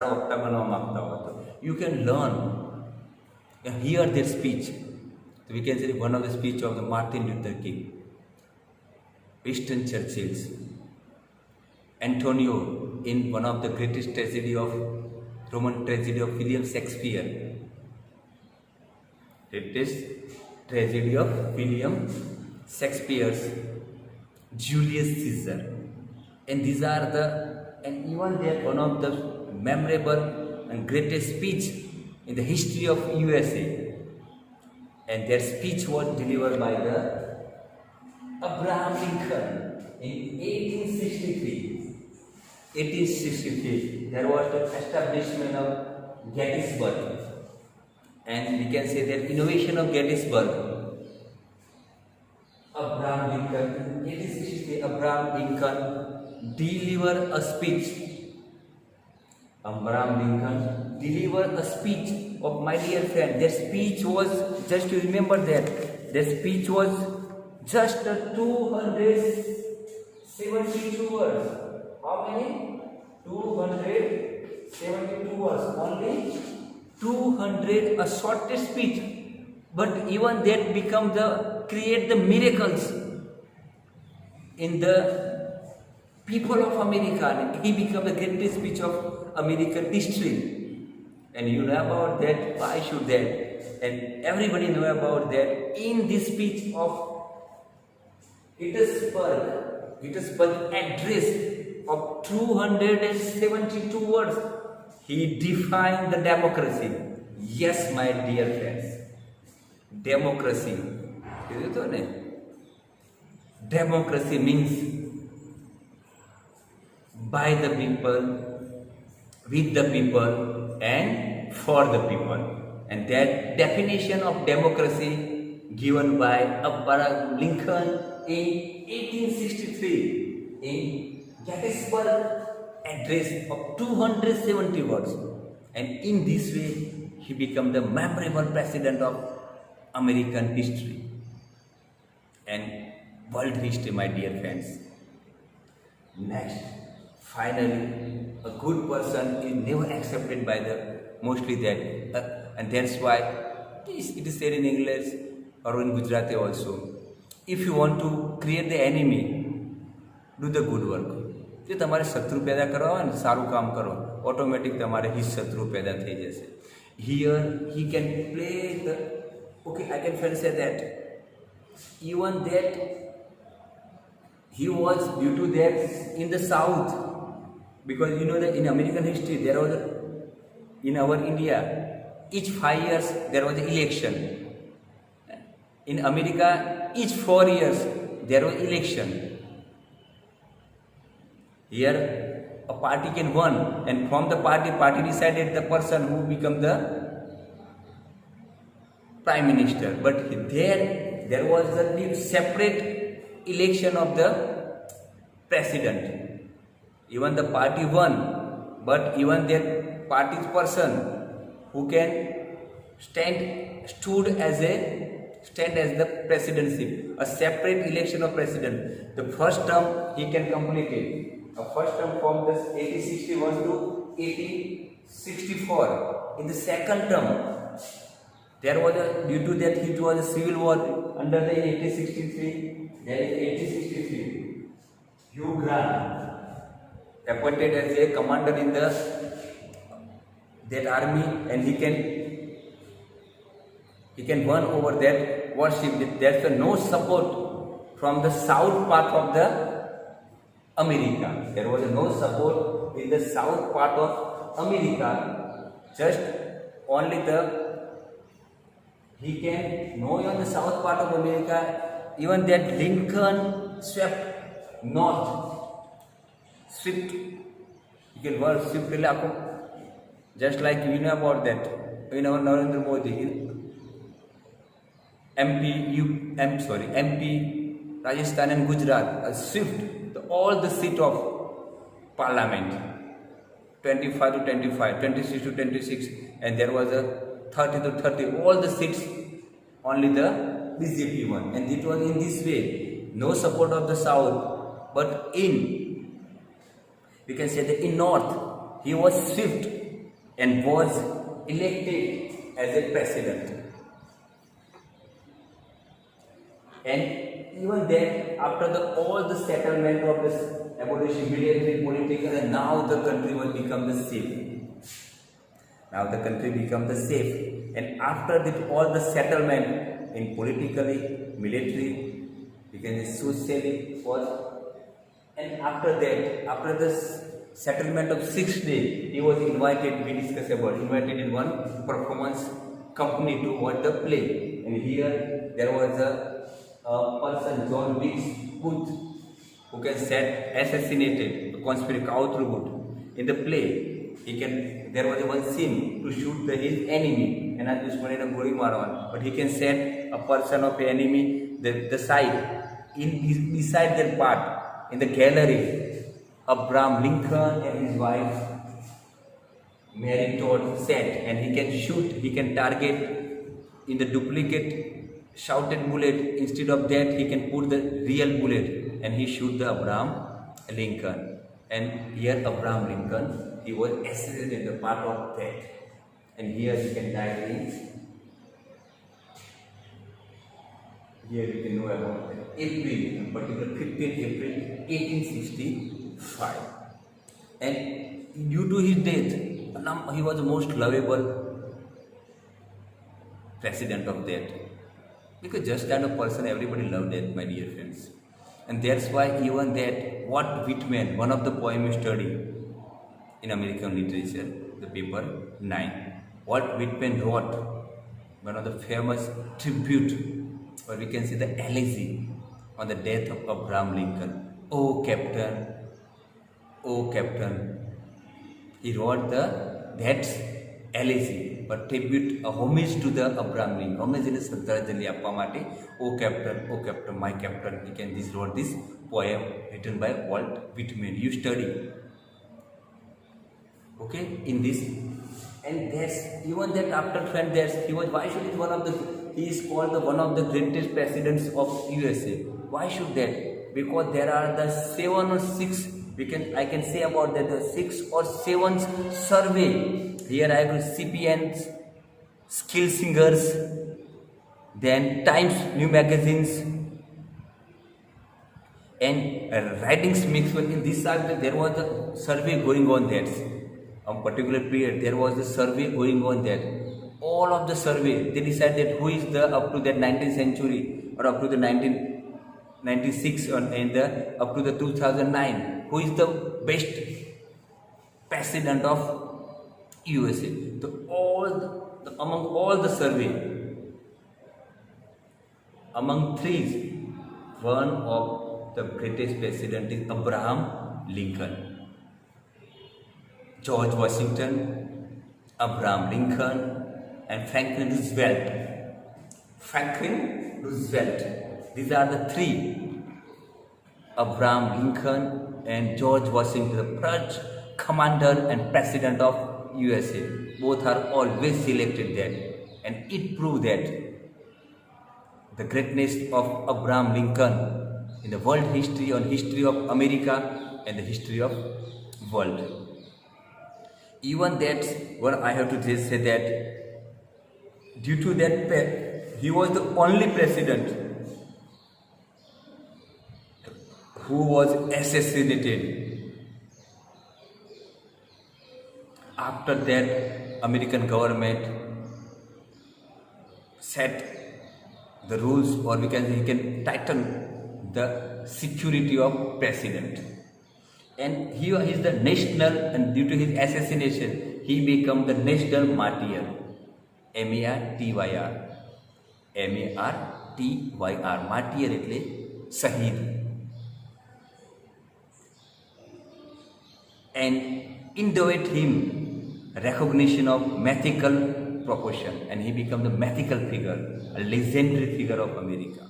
વક્તા બનવા માંગતા હો તો you can learn and hear their speech. So we can say one of the speech of the Martin Luther King, Winston Churchill, Antonio in one of the greatest tragedy of Roman tragedy of William Shakespeare. Greatest tragedy of William Shakespeare's Julius Caesar. And these are the, and even they are one of the memorable and greatest speech in the history of USA. And their speech was delivered by the Abraham Lincoln in 1863. 1863, there was the establishment of Gettysburg, and we can say that innovation of Gettysburg. Abraham Lincoln, 1863, Abraham Lincoln delivered a speech. Abraham Lincoln delivered a speech of my dear friend. Their speech was, just to remember that, their speech was just 272 words. How many? 272 words. Only 200, a shortest speech. But even that become the, create the miracles in the people of America. He became the greatest speech of American history. And you know about that, why should that? And everybody know about that. In this speech of Gettysburg address of 272 words, he defined the democracy. Yes, my dear friends, democracy. Democracy means by the people, with the people, and for the people. And that definition of democracy given by Abraham Lincoln in 1863 in Gettysburg address of 270 words. And in this way, he became the memorable president of American history and world history, my dear friends. Next, finally, a good person is never accepted by the mostly that, and that's why it is said in English or in Gujarati also. If you want to create the enemy, do the good work. જો તમારે શત્રુ પેદા કરવા હોય ને સારું કામ કરો, ઓટોમેટિક તમારે હિત શત્રુ પેદા થઈ જશે. Here he can play the, okay, I can say that even that he was due to that in the south, because you know that in American history there was in our India each 5 years there was an election. In America each 4 years there was election. Here a party can win, and from the party decided the person who become the prime minister. But there was a separate election of the president. Even the party won, but even their party's person who can stand as the presidency, a separate election of president. The first term he can complete it. A first term from this 1861 to 1864. In the second term, there was due to that it was a civil war under the 1863. Then in 1863, Hugh Grant appointed as a commander in that army, and he can win over that warship. There's no support from the south part of the America. There was no support in the south part of America. Just only he can know on the south part of America. Even that Lincoln swept north. You can work swift just like you know about that. You know Narendra Modi, MP, Rajasthan and Gujarat, swift all the seat of parliament, 25 to 25, 26 to 26, and there was a 30 to 30, all the seats only the BJP won. And it was in this way, no support of the south, but we can say that in north he was swift and was elected as a president. And even then, after all the settlement of this abolition, military, political, and now the country will become the safe. Now the country become the safe. And after all the settlement in politically, military, we can say socially, and after that, after this settlement of 6 days, he was invited, we discussed about, invited in one performance company to watch the play. And here there was a person, John Wilkes Booth, who can set assassinated, the conspiracy Booth. In the play, there was one scene to shoot his enemy, and but he can set a person of enemy the side beside their part in the gallery. Abraham Lincoln and his wife Mary Todd sat, and he can shoot, he can target in the duplicate shouted bullet. Instead of that, he can put the real bullet, and he shoot the Abraham Lincoln. And here Abraham Lincoln, he was assassinated, the part of that. And here you can die in. Here you can know about April, in particular 15th April 1865. And due to his death, he was the most lovable president of that. Because just kind of person, everybody loved that, my dear friends. And that's why even that, what Whitman, one of the poem you study in American literature, the paper 9, what Whitman wrote, one of the famous tribute, or we can say the elegy on the death of Abraham Lincoln. Oh Captain, oh Captain. He wrote that elegy, but tribute, a homage to the Abraham Lincoln. Homage is Sardar Appa Mate. Oh Captain, my Captain. He can wrote this poem written by Walt Whitman. You study, okay, in this. And that's even that after friend, he was, why should he is called one of the greatest presidents of USA. Why should that? Because there are the 7 or 6, I can say about that, the 6 or 7 survey. Here I have CPNs, Skill Singers, then Times New Magazines, and Writings Mix. In this survey, there was a survey going on there. On particular period, there was a survey going on there. All of the survey, they decided who is the up to the 19th century or up to the 1996 and up to the 2009, who is the best president of USA. Among all the survey, among 3, one of the greatest president is Abraham Lincoln, George Washington, Abraham Lincoln, and Franklin Roosevelt. These are the 3. Abraham Lincoln and George Washington, the first commander and president of USA. Both are always selected there. And it proved that the greatness of Abraham Lincoln in the world history, on history of America and the history of world. Even that, what I have to just say that due to that, he was the only president who was assassinated. After that, American government set the rules, or we can say he can tighten the security of president. And he is the national, and due to his assassination, he became the national martyr. M-A-R-T-Y-R. M-A-R-T-Y-R. Martyr એટલે શહીદ. And endowed him recognition of mythical proportion, and he became the mythical figure, a legendary figure of America.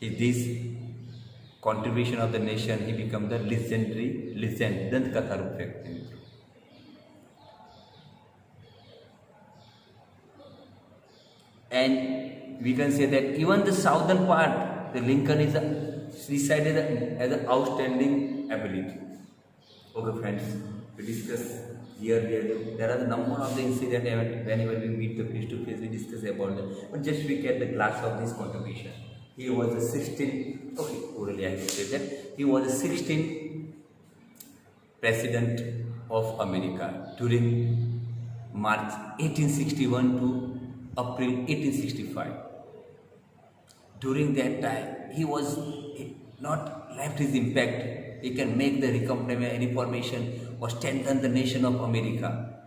This contribution of the nation, he became the legendary legend. Dant Katha रूप रखते हैं. And we can say that even the southern part, the Lincoln is decided as an outstanding ability. Okay friends, to discuss here. There are a number of the incidents whenever we meet the face to face, we discuss about them. But just look at the glass of this contribution. He was a 16. Okay, orally I will say that he was a 16th president of America during March 1861 to April 1865. During that time, he was not left his impact. He can make the reformation or strengthen the nation of America.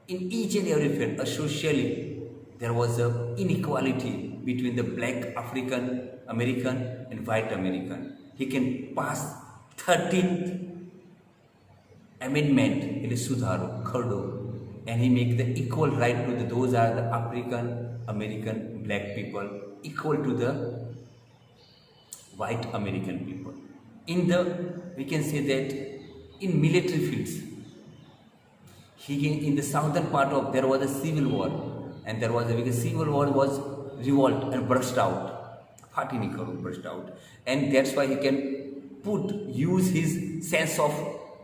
In each and every field, socially, there was a inequality between the black African American and white American. He can pass 13th amendment in Sudharo, Khardo, and he make the equal right to those are the African American black people equal to the white American people. We can say that in military fields, in the southern part of there was a civil war, and because civil war was revolt and burst out, and that's why he can use his sense of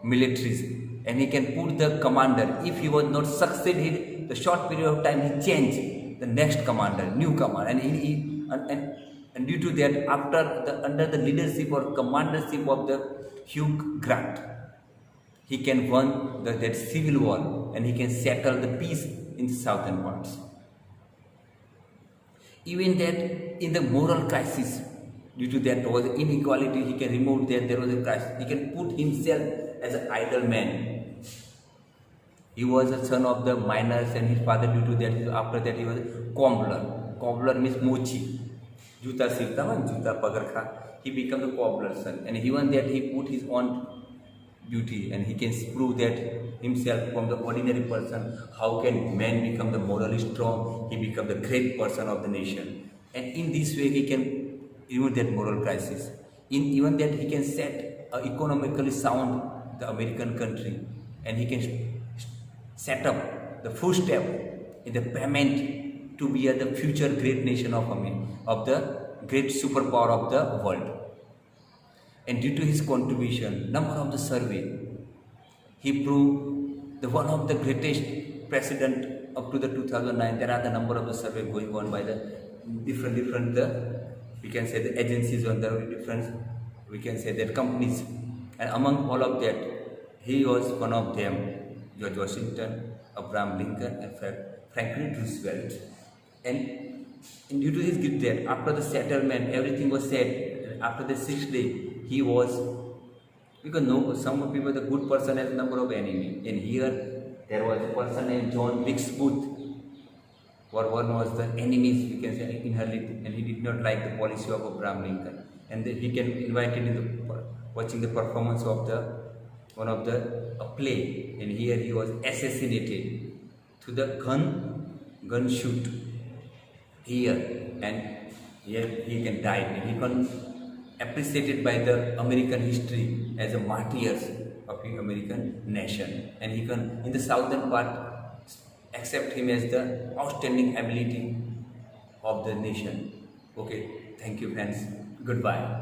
militarism, and he can put the commander. If he was not succeeded, the short period of time he changed the next commander, new commander, and due to that, under the leadership or commandership of the Hugh Grant, he can win that civil war, and he can settle the peace in the southern parts. Even that in the moral crisis, due to that was inequality, he can remove that there was a crisis. He can put himself as an idle man. He was a son of the miners, and his father, due to that, after that he was a cobbler. Cobbler means mochi. Juta silta, juta pagarkha. He became the cobbler's son, and even that he put his own duty, and he can prove that himself from the ordinary person. How can man become the morally strong? He become the great person of the nation, and in this way he can remove that moral crisis. Even that he can set economically sound the American country, and he can set up the footstep in the payment to be the future great nation of the great superpower of the world. And due to his contribution, number of the survey, he proved the one of the greatest president up to the 2009. There are the number of the survey going on by the different we can say the agencies on the different, we can say that companies, and among all of that, he was one of them. George Washington, Abraham Lincoln, and Franklin Roosevelt. And due to his good death, after the settlement, everything was set. After the 6th day, he was, because some people, the good person has a number of enemies. And here, there was a person named John Wilkes Booth, or one was the enemies, we can say, inherently, and he did not like the policy of Abraham Lincoln. And he can invited in watching the performance of one of the play, and here he was assassinated to the gun shoot here, and here he can die, and he can appreciated by the American history as a martyrs of the American nation, and he can in the southern part accept him as the outstanding ability of the nation. Okay, thank you friends, goodbye.